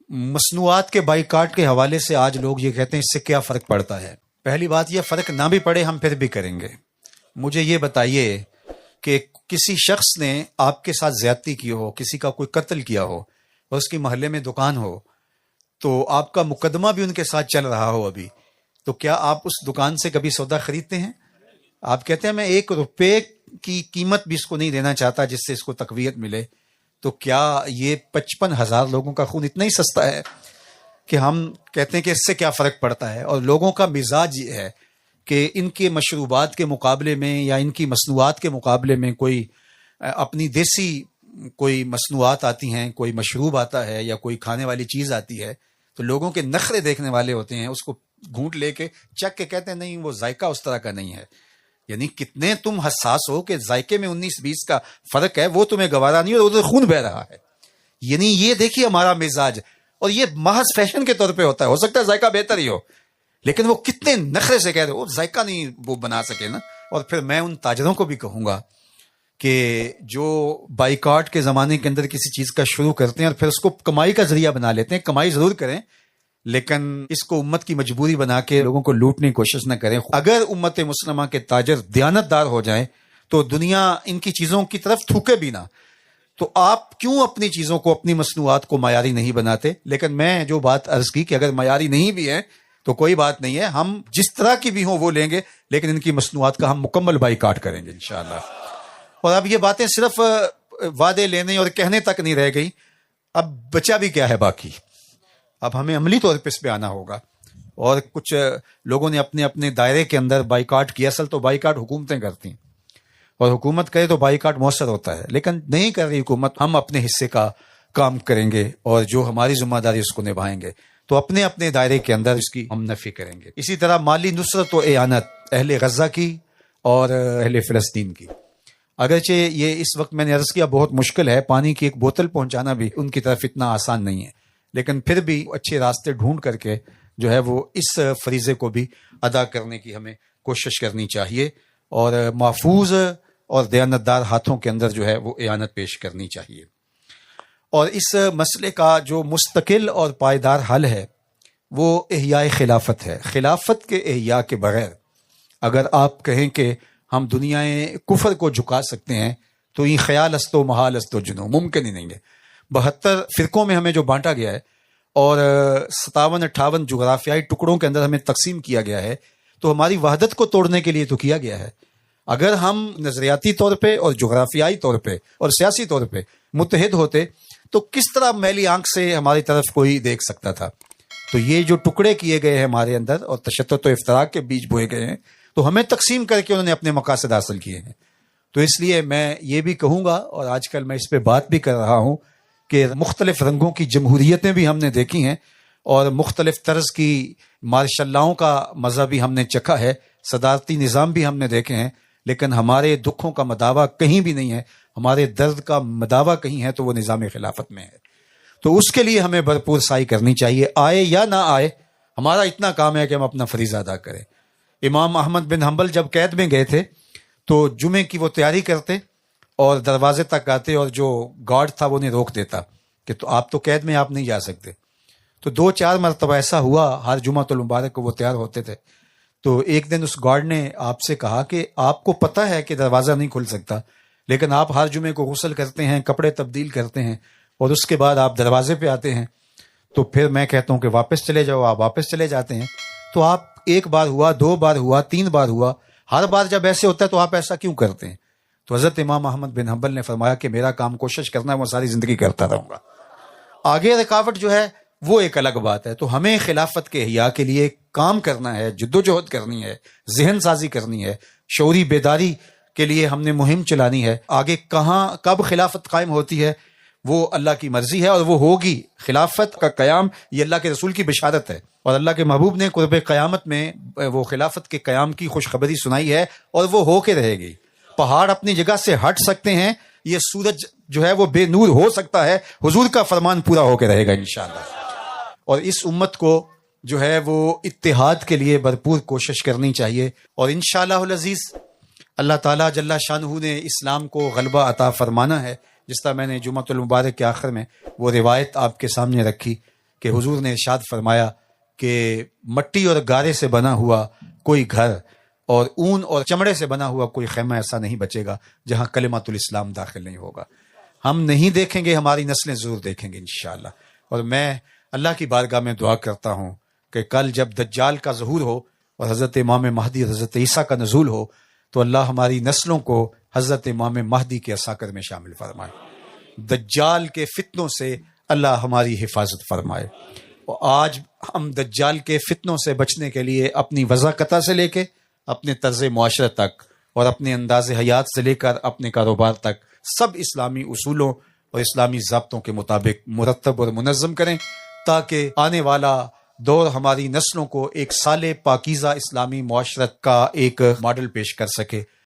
مصنوعات کے بائیکاٹ کے حوالے سے آج لوگ یہ کہتے ہیں اس سے کیا فرق پڑتا ہے؟ پہلی بات یہ، فرق نہ بھی پڑے ہم پھر بھی کریں گے۔ مجھے یہ بتائیے کہ کسی شخص نے آپ کے ساتھ زیادتی کی ہو، کسی کا کوئی قتل کیا ہو اور اس کی محلے میں دکان ہو، تو آپ کا مقدمہ بھی ان کے ساتھ چل رہا ہو ابھی، تو کیا آپ اس دکان سے کبھی سودا خریدتے ہیں؟ آپ کہتے ہیں میں 1 روپے کی قیمت بھی اس کو نہیں دینا چاہتا جس سے اس کو تقویت ملے۔ تو کیا یہ 55,000 لوگوں کا خون اتنا ہی سستا ہے کہ ہم کہتے ہیں کہ اس سے کیا فرق پڑتا ہے؟ اور لوگوں کا مزاج یہ ہے کہ ان کے مشروبات کے مقابلے میں یا ان کی مصنوعات کے مقابلے میں کوئی اپنی دیسی کوئی مصنوعات آتی ہیں، کوئی مشروب آتا ہے یا کوئی کھانے والی چیز آتی ہے، تو لوگوں کے نخرے دیکھنے والے ہوتے ہیں، اس کو گھونٹ لے کے چک کے کہتے ہیں نہیں وہ ذائقہ اس طرح کا نہیں ہے۔ یعنی کتنے تم حساس ہو کہ ذائقے میں 19-20 کا فرق ہے، وہ تمہیں گوارا نہیں اور ادھر خون بہ رہا ہے۔ یعنی یہ دیکھیے ہمارا مزاج، اور یہ محض فیشن کے طور پہ ہوتا ہے، ہو سکتا ہے ذائقہ بہتر ہی ہو، لیکن وہ کتنے نخرے سے کہہ رہے وہ ذائقہ نہیں وہ بنا سکے نا۔ اور پھر میں ان تاجروں کو بھی کہوں گا کہ جو بائیکاٹ کے زمانے کے اندر کسی چیز کا شروع کرتے ہیں اور پھر اس کو کمائی کا ذریعہ بنا لیتے ہیں، کمائی ضرور کریں لیکن اس کو امت کی مجبوری بنا کے لوگوں کو لوٹنے کی کوشش نہ کریں۔ اگر امت مسلمہ کے تاجر دیانتدار ہو جائیں تو دنیا ان کی چیزوں کی طرف تھوکے بھی نہ۔ تو آپ کیوں اپنی چیزوں کو، اپنی مصنوعات کو معیاری نہیں بناتے؟ لیکن میں جو بات عرض کی کہ اگر معیاری نہیں بھی ہے تو کوئی بات نہیں ہے، ہم جس طرح کی بھی ہوں وہ لیں گے، لیکن ان کی مصنوعات کا ہم مکمل بائیکاٹ کریں گے انشاءاللہ۔ اور اب یہ باتیں صرف وعدے لینے اور کہنے تک نہیں رہ گئی، اب بچا بھی کیا ہے باقی؟ اب ہمیں عملی طور پہ اس پہ آنا ہوگا۔ اور کچھ لوگوں نے اپنے اپنے دائرے کے اندر بائیکاٹ کیا، اصل تو بائیکاٹ حکومتیں کرتی ہیں اور حکومت کرے تو بائیکاٹ مؤثر ہوتا ہے، لیکن نہیں کر رہی حکومت، ہم اپنے حصے کا کام کریں گے اور جو ہماری ذمہ داری اس کو نبھائیں گے، تو اپنے اپنے دائرے کے اندر اس کی ہم نفی کریں گے۔ اسی طرح مالی نصرت و اعانت اہل غزہ کی اور اہل فلسطین کی، اگرچہ یہ اس وقت میں نے عرض کیا بہت مشکل ہے، پانی کی ایک بوتل پہنچانا بھی ان کی طرف اتنا آسان نہیں ہے، لیکن پھر بھی اچھے راستے ڈھونڈ کر کے جو ہے وہ اس فریضے کو بھی ادا کرنے کی ہمیں کوشش کرنی چاہیے اور محفوظ اور دیانتدار ہاتھوں کے اندر جو ہے وہ اعانت پیش کرنی چاہیے۔ اور اس مسئلے کا جو مستقل اور پائیدار حل ہے وہ احیاء خلافت ہے۔ خلافت کے احیاء کے بغیر اگر آپ کہیں کہ ہم دنیا کفر کو جھکا سکتے ہیں تو یہ خیال است و محال است و جنو، ممکن ہی نہیں ہے۔ 72 فرقوں میں ہمیں جو بانٹا گیا ہے اور 57-58 جغرافیائی ٹکڑوں کے اندر ہمیں تقسیم کیا گیا ہے، تو ہماری وحدت کو توڑنے کے لیے تو کیا گیا ہے۔ اگر ہم نظریاتی طور پہ اور جغرافیائی طور پہ اور سیاسی طور پہ متحد ہوتے تو کس طرح میلی آنکھ سے ہماری طرف کوئی دیکھ سکتا تھا؟ تو یہ جو ٹکڑے کیے گئے ہیں ہمارے اندر اور تشدد و افتراق کے بیج بوئے گئے ہیں، تو ہمیں تقسیم کر کے انہوں نے اپنے مقاصد حاصل کیے ہیں۔ تو اس لیے میں یہ بھی کہوں گا، اور آج کل میں اس پہ بات بھی کر رہا ہوں، کہ مختلف رنگوں کی جمہوریتیں بھی ہم نے دیکھی ہیں اور مختلف طرز کی مارشاء اللہوں کا مزہ بھی ہم نے چکھا ہے، صدارتی نظام بھی ہم نے دیکھے ہیں، لیکن ہمارے دکھوں کا مداوع کہیں بھی نہیں ہے، ہمارے درد کا مداوع کہیں ہے تو وہ نظام خلافت میں ہے۔ تو اس کے لیے ہمیں بھرپور سعی کرنی چاہیے، آئے یا نہ آئے، ہمارا اتنا کام ہے کہ ہم اپنا فریضہ ادا کریں۔ امام احمد بن حنبل جب قید میں گئے تھے تو جمعے کی وہ تیاری کرتے اور دروازے تک آتے اور جو گارڈ تھا وہ انہیں روک دیتا کہ تو آپ تو قید میں آپ نہیں جا سکتے۔ تو 2-4 مرتبہ ایسا ہوا، ہر جمعۃ المبارک کو وہ تیار ہوتے تھے۔ تو ایک دن اس گارڈ نے آپ سے کہا کہ آپ کو پتہ ہے کہ دروازہ نہیں کھل سکتا، لیکن آپ ہر جمعے کو غسل کرتے ہیں، کپڑے تبدیل کرتے ہیں اور اس کے بعد آپ دروازے پہ آتے ہیں، تو پھر میں کہتا ہوں کہ واپس چلے جاؤ۔ آپ واپس چلے جاتے ہیں۔ تو آپ 1 بار ہوا، 2 بار ہوا، 3 بار ہوا، ہر بار جب ایسے ہوتا ہے تو آپ ایسا کیوں کرتے ہیں؟ تو حضرت امام احمد بن حنبل نے فرمایا کہ میرا کام کوشش کرنا ہے، وہ ساری زندگی کرتا رہوں گا، آگے رکاوٹ جو ہے وہ ایک الگ بات ہے۔ تو ہمیں خلافت کے احیاء کے لیے کام کرنا ہے، جدوجہد کرنی ہے، ذہن سازی کرنی ہے، شعوری بیداری کے لیے ہم نے مہم چلانی ہے۔ آگے کہاں کب خلافت قائم ہوتی ہے وہ اللہ کی مرضی ہے، اور وہ ہوگی۔ خلافت کا قیام یہ اللہ کے رسول کی بشارت ہے، اور اللہ کے محبوب نے قرب قیامت میں وہ خلافت کے قیام کی خوشخبری سنائی ہے، اور وہ ہو کے رہے گی۔ پہاڑ اپنی جگہ سے ہٹ سکتے ہیں، یہ سورج جو ہے وہ بے نور ہو سکتا ہے، حضور کا فرمان پورا ہو کے رہے گا انشاءاللہ۔ اور اس امت کو جو ہے وہ اتحاد کے لیے بھرپور کوشش کرنی چاہیے، اور انشاءاللہ العزیز اللہ تعالیٰ جل شانہ نے اسلام کو غلبہ عطا فرمانا ہے۔ جس طرح میں نے جمعۃ المبارک کے آخر میں وہ روایت آپ کے سامنے رکھی کہ حضور نے ارشاد فرمایا کہ مٹی اور گارے سے بنا ہوا کوئی گھر اور اون اور چمڑے سے بنا ہوا کوئی خیمہ ایسا نہیں بچے گا جہاں کلمۃ الاسلام داخل نہیں ہوگا. ہم نہیں دیکھیں گے، ہماری نسلیں ضرور دیکھیں گے انشاءاللہ. اور میں اللہ کی بارگاہ میں دعا کرتا ہوں کہ کل جب دجال کا ظہور ہو اور حضرت امام مہدی اور حضرت عیسیٰ کا نزول ہو تو اللہ ہماری نسلوں کو حضرت امام مہدی کے عساکر میں شامل فرمائے. دجال کے فتنوں سے اللہ ہماری حفاظت فرمائے. اور آج ہم دجال کے فتنوں سے بچنے کے لیے اپنی وضاقتہ سے لے کے اپنے طرز معاشرت تک اور اپنے انداز حیات سے لے کر اپنے کاروبار تک سب اسلامی اصولوں اور اسلامی ضابطوں کے مطابق مرتب اور منظم کریں تاکہ آنے والا دور ہماری نسلوں کو ایک صالح پاکیزہ اسلامی معاشرت کا ایک ماڈل پیش کر سکے.